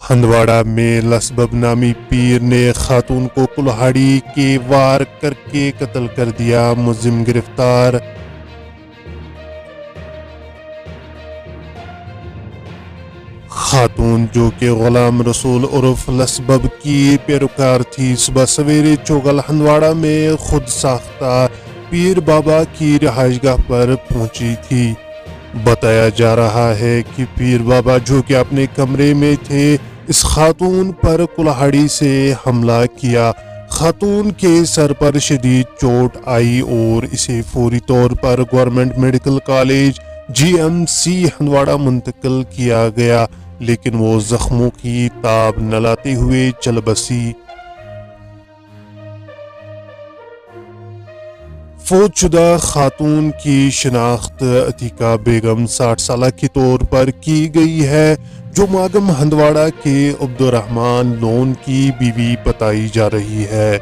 ہندواڑہ میں لسبب نامی پیر نے خاتون کو کلہاڑی کے وار کر کے قتل کر دیا، ملزم گرفتار۔ خاتون جو کہ غلام رسول عرف لسبب کی پیروکار تھی، صبح سویرے چوگل ہندواڑہ میں خود ساختہ پیر بابا کی رہائش گاہ پر پہنچی تھی۔ بتایا جا رہا ہے کہ پیر بابا جو کہ اپنے کمرے میں تھے، اس خاتون پر کلہاڑی سے حملہ کیا۔ خاتون کے سر پر شدید چوٹ آئی اور اسے فوری طور پر government medical college GMC Handwara منتقل کیا گیا، لیکن وہ زخموں کی تاب نہ لاتے ہوئے چل بسی۔ فوت شدہ خاتون کی شناخت عتیقہ بیگم 60 سالہ کے طور پر کی گئی ہے، جو ماگم ہندواڑہ کے عبدالرحمان لون کی بیوی بتائی جا رہی ہے۔